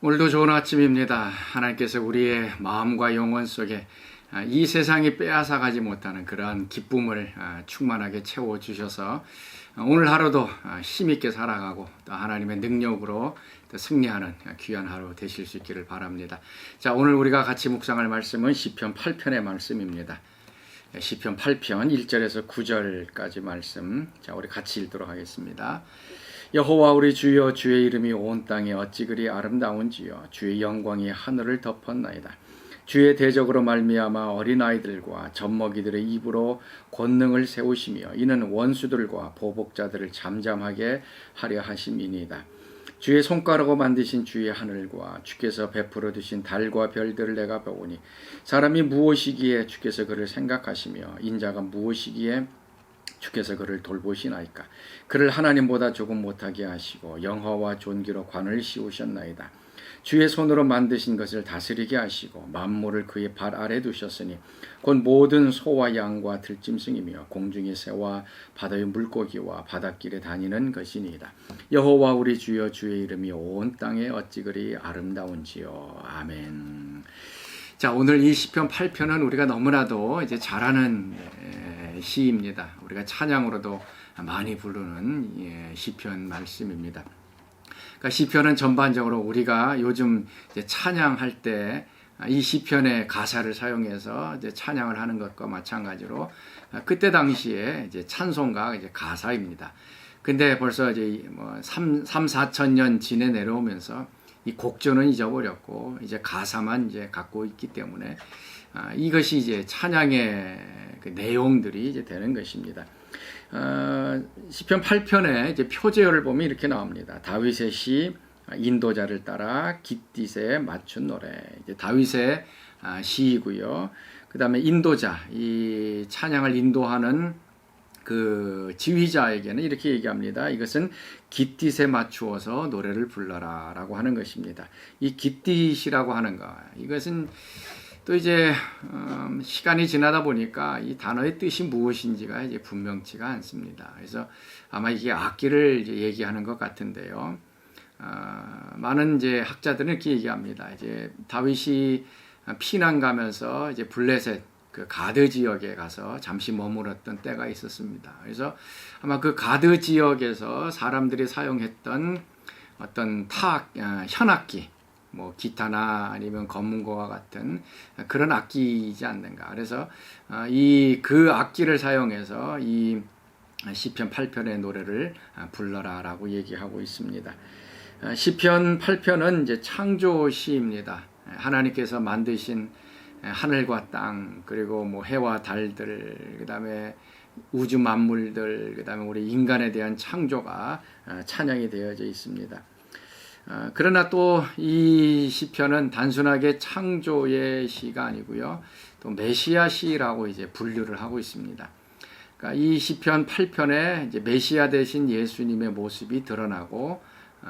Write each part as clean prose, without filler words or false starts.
오늘도 좋은 아침입니다. 하나님께서 우리의 마음과 영혼 속에 이 세상이 빼앗아가지 못하는 그러한 기쁨을 충만하게 채워주셔서 오늘 하루도 힘있게 살아가고 또 하나님의 능력으로 또 승리하는 귀한 하루 되실 수 있기를 바랍니다. 자, 오늘 우리가 같이 묵상할 말씀은 시편 8편의 말씀입니다. 시편 8편 1절에서 9절까지 말씀, 자, 우리 같이 읽도록 하겠습니다. 여호와 우리 주여, 주의 이름이 온 땅에 어찌 그리 아름다운지요. 주의 영광이 하늘을 덮었나이다. 주의 대적으로 말미암아 어린아이들과 젖먹이들의 입으로 권능을 세우시며 이는 원수들과 보복자들을 잠잠하게 하려 하심이니이다. 주의 손가락으로 만드신 주의 하늘과 주께서 베풀어 두신 달과 별들을 내가 보오니 사람이 무엇이기에 주께서 그를 생각하시며 인자가 무엇이기에 주께서 그를 돌보시나이까. 그를 하나님보다 조금 못하게 하시고 영화와 존귀로 관을 씌우셨나이다. 주의 손으로 만드신 것을 다스리게 하시고 만물을 그의 발 아래 두셨으니 곧 모든 소와 양과 들짐승이며 공중의 새와 바다의 물고기와 바닷길에 다니는 것이니이다. 여호와 우리 주여, 주의 이름이 온 땅에 어찌 그리 아름다운지요. 아멘. 자, 오늘 이 시편 8편은 우리가 너무나도 이제 잘 아는 시입니다. 우리가 찬양으로도 많이 부르는 시편 말씀입니다. 그러니까 시편은 전반적으로 우리가 요즘 이제 찬양할 때 이 시편의 가사를 사용해서 이제 찬양을 하는 것과 마찬가지로 그때 당시에 이제 찬송가 이제 가사입니다. 근데 벌써 이제 4천 년 지내 내려오면서 이 곡조는 잊어버렸고 이제 가사만 이제 갖고 있기 때문에 이것이 이제 찬양의 그 내용들이 이제 되는 것입니다. 시편 8편의 이제 표제어를 보면 이렇게 나옵니다. 다윗의 시, 인도자를 따라 깃딧에 맞춘 노래. 이제 다윗의 시이고요. 그 다음에 인도자, 이 찬양을 인도하는 그 지휘자에게는 이렇게 얘기합니다. 이것은 깃딧에 맞추어서 노래를 불러라 라고 하는 것입니다. 이 깃딧이라고 하는 거, 이것은 또 이제 시간이 지나다 보니까 이 단어의 뜻이 무엇인지가 이제 분명치가 않습니다. 그래서 아마 이게 악기를 이제 얘기하는 것 같은데요. 많은 이제 학자들은 이렇게 얘기합니다. 이제 다윗이 피난 가면서 이제 블레셋 그 가드 지역에 가서 잠시 머물었던 때가 있었습니다. 그래서 아마 그 가드 지역에서 사람들이 사용했던 어떤 현악기, 뭐 기타나 아니면 검문고와 같은 그런 악기이지 않는가. 그래서 그 악기를 사용해서 이 시편 8편의 노래를 불러라라고 얘기하고 있습니다. 시편 8편은 이제 창조 시입니다. 하나님께서 만드신 하늘과 땅, 그리고 뭐 해와 달들, 그다음에 우주 만물들, 그다음에 우리 인간에 대한 창조가 찬양이 되어져 있습니다. 그러나 또 이 시편은 단순하게 창조의 시가 아니고요, 또 메시아 시라고 이제 분류를 하고 있습니다. 그러니까 이 시편 8편에 이제 메시아 대신 예수님의 모습이 드러나고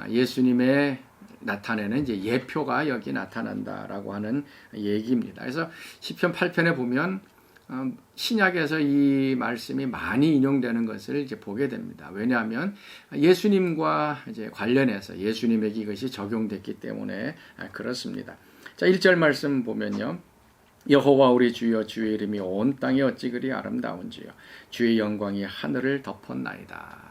예수님의 나타내는 이제 예표가 여기 나타난다라고 하는 얘기입니다. 그래서 시편 8편에 보면 신약에서 이 말씀이 많이 인용되는 것을 이제 보게 됩니다. 왜냐하면 예수님과 이제 관련해서 예수님에게 이것이 적용됐기 때문에 그렇습니다. 자, 1절 말씀 보면요. 여호와 우리 주여, 주의 이름이 온 땅에 어찌 그리 아름다운지요. 주의 영광이 하늘을 덮었나이다.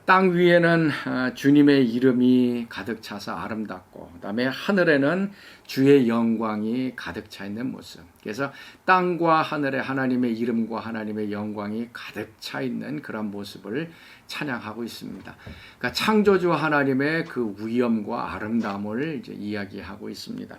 땅 위에는 주님의 이름이 가득 차서 아름답고, 그 다음에 하늘에는 주의 영광이 가득 차 있는 모습. 그래서 땅과 하늘에 하나님의 이름과 하나님의 영광이 가득 차 있는 그런 모습을 찬양하고 있습니다. 그러니까 창조주 하나님의 그 위엄과 아름다움을 이제 이야기하고 있습니다.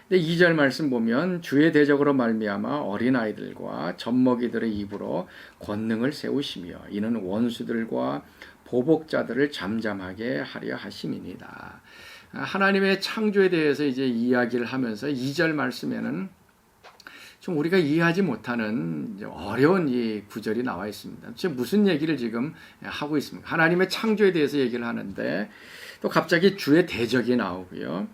근데 2절 말씀 보면 주의 대적으로 말미암아 어린아이들과 젖먹이들의 입으로 권능을 세우시며 이는 원수들과 보복자들을 잠잠하게 하려 하심이니이다. 하나님의 창조에 대해서 이제 이야기를 하면서 2절 말씀에는 좀 우리가 이해하지 못하는 어려운 이 구절이 나와 있습니다. 도대체 무슨 얘기를 지금 하고 있습니까? 하나님의 창조에 대해서 얘기를 하는데 또 갑자기 주의 대적이 나오고요.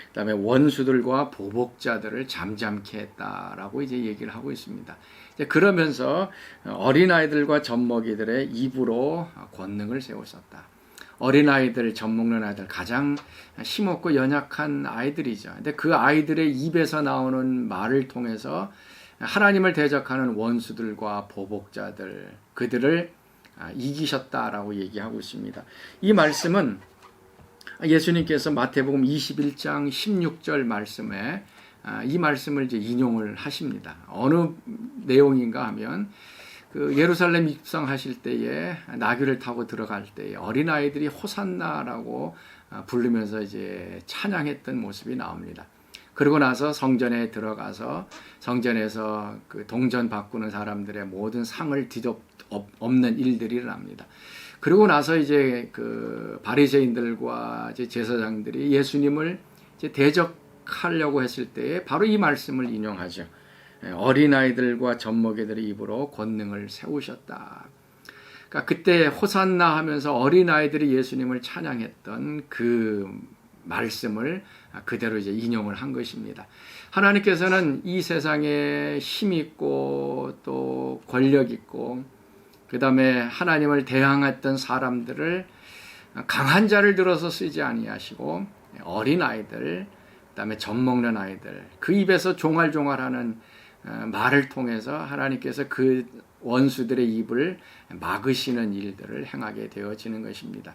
그다음에 원수들과 보복자들을 잠잠케 했다라고 이제 얘기를 하고 있습니다. 이제 그러면서 어린아이들과 젖먹이들의 입으로 권능을 세우셨다. 어린아이들, 젖 먹는 아이들 가장 힘없고 연약한 아이들이죠. 근데 그 아이들의 입에서 나오는 말을 통해서 하나님을 대적하는 원수들과 보복자들, 그들을 이기셨다라고 얘기하고 있습니다. 이 말씀은 예수님께서 마태복음 21장 16절 말씀에 이 말씀을 이제 인용을 하십니다. 어느 내용인가 하면 그 예루살렘 입성하실 때에 나귀를 타고 들어갈 때에 어린아이들이 호산나라고 부르면서 이제 찬양했던 모습이 나옵니다. 그러고 나서 성전에 들어가서 성전에서 그 동전 바꾸는 사람들의 모든 상을 뒤덮는 일들이 일어납니다. 그러고 나서 이제 그 바리새인들과 이제 제사장들이 예수님을 이제 대적하려고 했을 때에 바로 이 말씀을 인용하죠. 어린아이들과 젖먹이들의 입으로 권능을 세우셨다. 그러니까 그때 호산나 하면서 어린아이들이 예수님을 찬양했던 그 말씀을 그대로 이제 인용을 한 것입니다. 하나님께서는 이 세상에 힘 있고 또 권력 있고 그 다음에 하나님을 대항했던 사람들을 강한 자를 들어서 쓰지 아니하시고 어린아이들, 그 다음에 젖 먹는 아이들, 그 입에서 종알종알하는 말을 통해서 하나님께서 그 원수들의 입을 막으시는 일들을 행하게 되어지는 것입니다.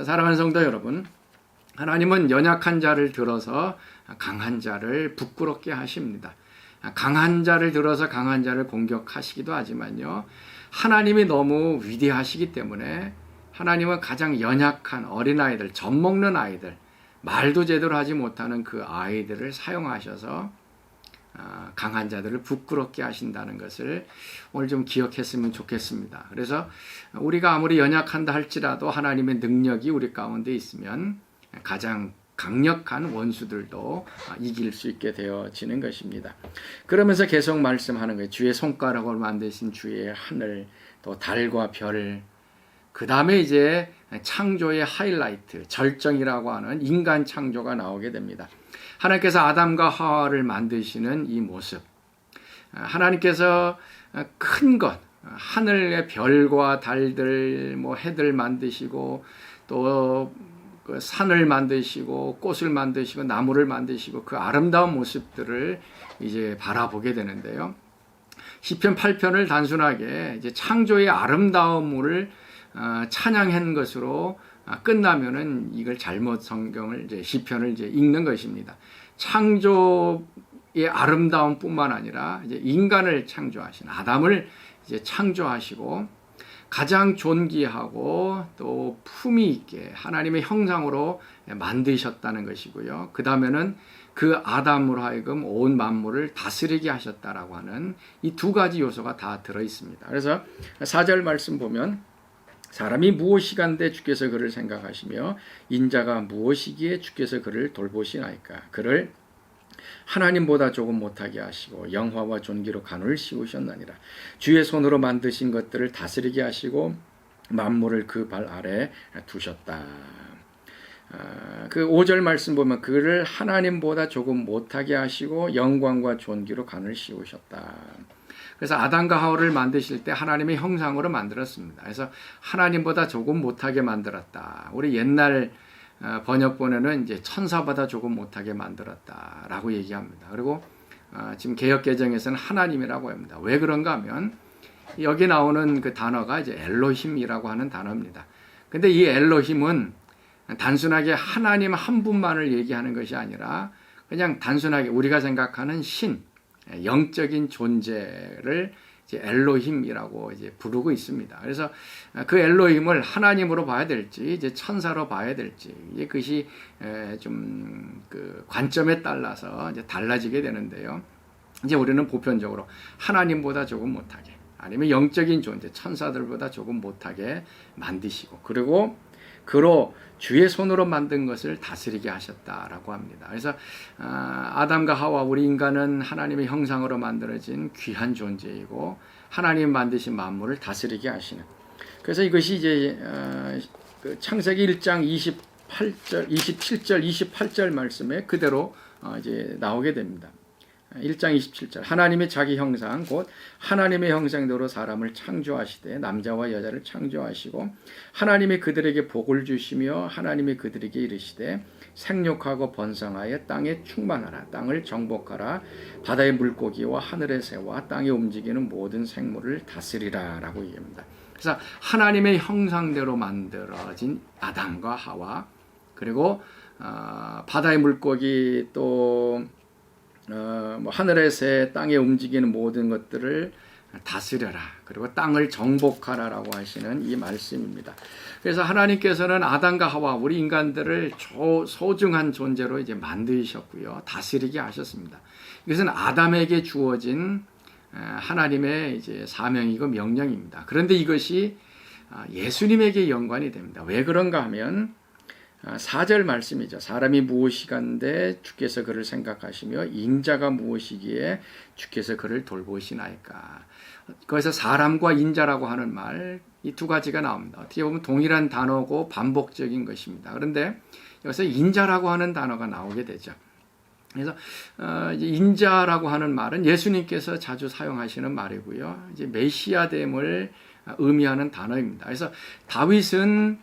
사랑하는 성도 여러분, 하나님은 연약한 자를 들어서 강한 자를 부끄럽게 하십니다. 강한 자를 들어서 강한 자를 공격하시기도 하지만요, 하나님이 너무 위대하시기 때문에 하나님은 가장 연약한 어린아이들, 젖 먹는 아이들, 말도 제대로 하지 못하는 그 아이들을 사용하셔서 강한 자들을 부끄럽게 하신다는 것을 오늘 좀 기억했으면 좋겠습니다. 그래서 우리가 아무리 연약한다 할지라도 하나님의 능력이 우리 가운데 있으면 가장 강력한 원수들도 이길 수 있게 되어지는 것입니다. 그러면서 계속 말씀하는 거예요. 주의 손가락으로 만드신 주의 하늘, 또 달과 별, 그 다음에 이제 창조의 하이라이트, 절정이라고 하는 인간 창조가 나오게 됩니다. 하나님께서 아담과 하와를 만드시는 이 모습, 하나님께서 큰 것, 하늘의 별과 달들, 뭐 해들 만드시고 또 그 산을 만드시고 꽃을 만드시고 나무를 만드시고 그 아름다운 모습들을 이제 바라보게 되는데요. 시편 8편을 단순하게 이제 창조의 아름다움을 찬양한 것으로 끝나면은 이걸 잘못 성경을 이제 시편을 이제 읽는 것입니다. 창조의 아름다움뿐만 아니라 이제 인간을 창조하신 아담을 이제 창조하시고 가장 존귀하고 또 품위 있게 하나님의 형상으로 만드셨다는 것이고요. 그 다음에는 그 아담으로 하여금 온 만물을 다스리게 하셨다라고 하는 이 두 가지 요소가 다 들어 있습니다. 그래서 4절 말씀 보면 사람이 무엇이간데 주께서 그를 생각하시며 인자가 무엇이기에 주께서 그를 돌보시나이까. 그를 하나님보다 조금 못하게 하시고 영화와 존귀로 간을 씌우셨나니라. 주의 손으로 만드신 것들을 다스리게 하시고 만물을 그 발 아래 두셨다. 그 5절 말씀 보면 그를 하나님보다 조금 못하게 하시고 영광과 존귀로 간을 씌우셨다. 그래서 아담과 하와를 만드실 때 하나님의 형상으로 만들었습니다. 그래서 하나님보다 조금 못하게 만들었다. 우리 옛날 번역본에는 이제 천사보다 조금 못하게 만들었다라고 얘기합니다. 그리고 지금 개역개정에서는 하나님이라고 합니다. 왜 그런가 하면 여기 나오는 그 단어가 이제 엘로힘이라고 하는 단어입니다. 근데 이 엘로힘은 단순하게 하나님 한 분만을 얘기하는 것이 아니라 그냥 단순하게 우리가 생각하는 신, 영적인 존재를 이제 엘로힘이라고 이제 부르고 있습니다. 그래서 그 엘로힘을 하나님으로 봐야 될지 이제 천사로 봐야 될지 이제 그것이 좀 그 관점에 따라서 이제 달라지게 되는데요. 이제 우리는 보편적으로 하나님보다 조금 못하게 아니면 영적인 존재 천사들보다 조금 못하게 만드시고 그리고 그로 주의 손으로 만든 것을 다스리게 하셨다라고 합니다. 그래서 아담과 하와 우리 인간은 하나님의 형상으로 만들어진 귀한 존재이고 하나님 만드신 만물을 다스리게 하시는. 그래서 이것이 이제 창세기 1장 27절, 28절 말씀에 그대로 이제 나오게 됩니다. 1장 27절 하나님의 자기 형상 곧 하나님의 형상대로 사람을 창조하시되 남자와 여자를 창조하시고 하나님이 그들에게 복을 주시며 하나님이 그들에게 이르시되 생육하고 번성하여 땅에 충만하라 땅을 정복하라 바다의 물고기와 하늘의 새와 땅에 움직이는 모든 생물을 다스리라 라고 얘기합니다. 그래서 하나님의 형상대로 만들어진 아담과 하와 그리고 바다의 물고기 또 하늘의 새 땅에 움직이는 모든 것들을 다스려라 그리고 땅을 정복하라라고 하시는 이 말씀입니다. 그래서 하나님께서는 아담과 하와 우리 인간들을 소중한 존재로 이제 만드셨고요 다스리게 하셨습니다. 이것은 아담에게 주어진 하나님의 이제 사명이고 명령입니다. 그런데 이것이 예수님에게 연관이 됩니다. 왜 그런가 하면 4절 말씀이죠. 사람이 무엇이간데 주께서 그를 생각하시며 인자가 무엇이기에 주께서 그를 돌보시나이까. 거기서 사람과 인자라고 하는 말 이 두 가지가 나옵니다. 어떻게 보면 동일한 단어고 반복적인 것입니다. 그런데 여기서 인자라고 하는 단어가 나오게 되죠. 그래서 인자라고 하는 말은 예수님께서 자주 사용하시는 말이고요. 이제 메시아됨을 의미하는 단어입니다. 그래서 다윗은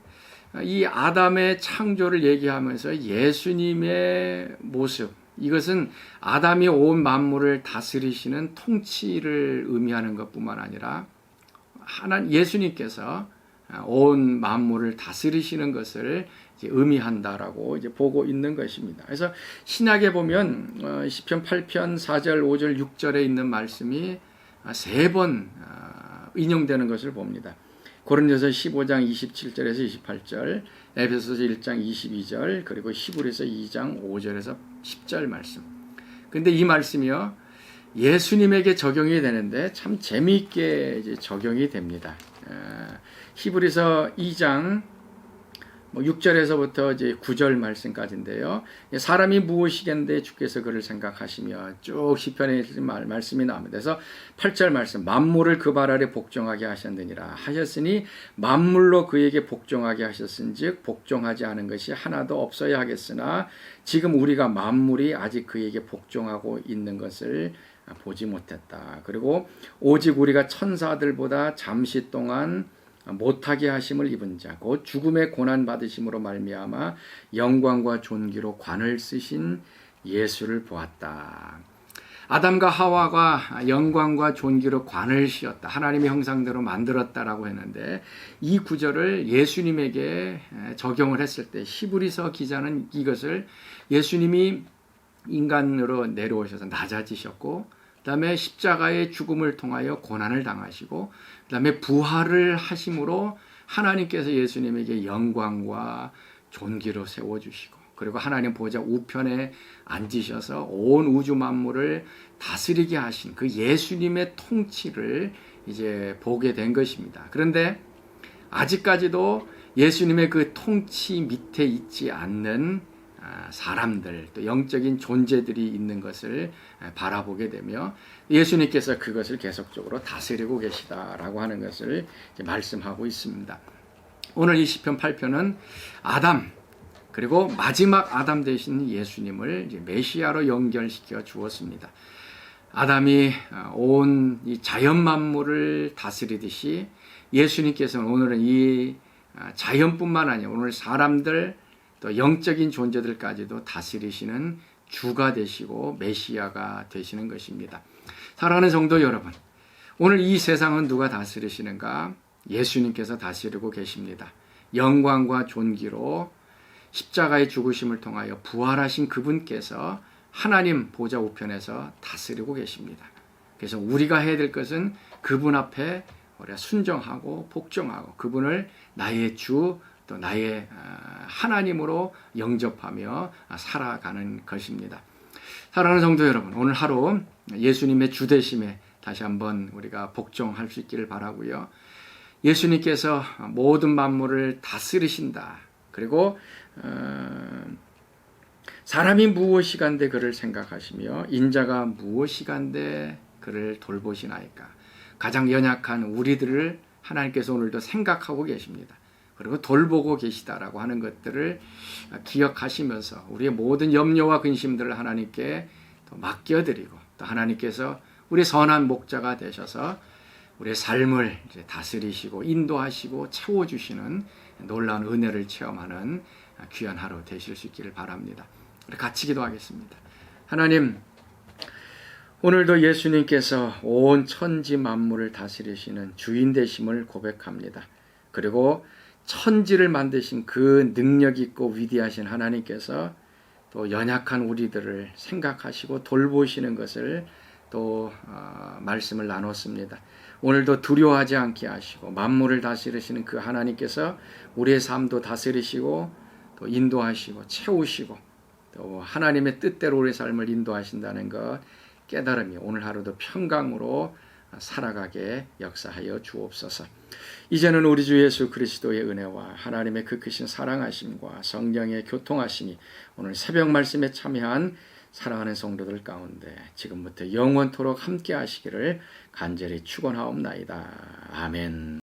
이 아담의 창조를 얘기하면서 예수님의 모습, 이것은 아담이 온 만물을 다스리시는 통치를 의미하는 것뿐만 아니라 예수님께서 온 만물을 다스리시는 것을 이제 의미한다라고 이제 보고 있는 것입니다. 그래서 신약에 보면 시편 8편 4절, 5절, 6절에 있는 말씀이 3번 인용되는 것을 봅니다. 고린도서 15장 27절에서 28절, 에베소서 1장 22절, 그리고 히브리서 2장 5절에서 10절 말씀. 근데 이 말씀이요 예수님에게 적용이 되는데 참 재미있게 이제 적용이 됩니다. 히브리서 2장 6절에서부터 이제 9절 말씀까지인데요. 사람이 무엇이겠는데 주께서 그를 생각하시며 쭉 시편에 말씀이 나옵니다. 그래서 8절 말씀 만물을 그 발 아래 복종하게 하셨느니라 하셨으니 만물로 그에게 복종하게 하셨은즉 복종하지 않은 것이 하나도 없어야 하겠으나 지금 우리가 만물이 아직 그에게 복종하고 있는 것을 보지 못했다. 그리고 오직 우리가 천사들보다 잠시 동안 못하게 하심을 입은 자, 곧 죽음의 고난 받으심으로 말미암아 영광과 존귀로 관을 쓰신 예수를 보았다. 아담과 하와가 영광과 존귀로 관을 씌었다. 하나님의 형상대로 만들었다라고 했는데 이 구절을 예수님에게 적용을 했을 때 히브리서 기자는 이것을 예수님이 인간으로 내려오셔서 낮아지셨고 그 다음에 십자가의 죽음을 통하여 고난을 당하시고 그 다음에 부활을 하심으로 하나님께서 예수님에게 영광과 존귀로 세워주시고 그리고 하나님 보좌 우편에 앉으셔서 온 우주 만물을 다스리게 하신 그 예수님의 통치를 이제 보게 된 것입니다. 그런데 아직까지도 예수님의 그 통치 밑에 있지 않는 사람들 또 영적인 존재들이 있는 것을 바라보게 되며 예수님께서 그것을 계속적으로 다스리고 계시다라고 하는 것을 말씀하고 있습니다. 오늘 이 시편 8편은 아담 그리고 마지막 아담 되신 예수님을 이제 메시아로 연결시켜 주었습니다. 아담이 온 이 자연 만물을 다스리듯이 예수님께서는 오늘은 이 자연뿐만 아니라 오늘 사람들 또 영적인 존재들까지도 다스리시는 주가 되시고 메시아가 되시는 것입니다. 사랑하는 성도 여러분, 오늘 이 세상은 누가 다스리시는가? 예수님께서 다스리고 계십니다. 영광과 존귀로 십자가의 죽으심을 통하여 부활하신 그분께서 하나님 보좌 우편에서 다스리고 계십니다. 그래서 우리가 해야 될 것은 그분 앞에 우리가 순종하고 복종하고 그분을 나의 주 또 나의 하나님으로 영접하며 살아가는 것입니다. 사랑하는 성도 여러분, 오늘 하루 예수님의 주되심에 다시 한번 우리가 복종할 수 있기를 바라고요. 예수님께서 모든 만물을 다스리신다. 그리고 사람이 무엇이간데 그를 생각하시며 인자가 무엇이간데 그를 돌보시나이까. 가장 연약한 우리들을 하나님께서 오늘도 생각하고 계십니다. 그리고 돌보고 계시다라고 하는 것들을 기억하시면서 우리의 모든 염려와 근심들을 하나님께 또 맡겨드리고 또 하나님께서 우리 선한 목자가 되셔서 우리의 삶을 이제 다스리시고 인도하시고 채워주시는 놀라운 은혜를 체험하는 귀한 하루 되실 수 있기를 바랍니다. 우리 같이 기도하겠습니다. 하나님, 오늘도 예수님께서 온 천지 만물을 다스리시는 주인 되심을 고백합니다. 그리고 천지를 만드신 그 능력 있고 위대하신 하나님께서 또 연약한 우리들을 생각하시고 돌보시는 것을 또 말씀을 나눴습니다. 오늘도 두려워하지 않게 하시고 만물을 다스리시는 그 하나님께서 우리의 삶도 다스리시고 또 인도하시고 채우시고 또 하나님의 뜻대로 우리의 삶을 인도하신다는 것 깨달음이 오늘 하루도 평강으로 살아가게 역사하여 주옵소서. 이제는 우리 주 예수 그리스도의 은혜와 하나님의 그 크신 사랑하심과 성령의 교통하심이 오늘 새벽 말씀에 참여한 사랑하는 성도들 가운데 지금부터 영원토록 함께 하시기를 간절히 축원하옵나이다. 아멘.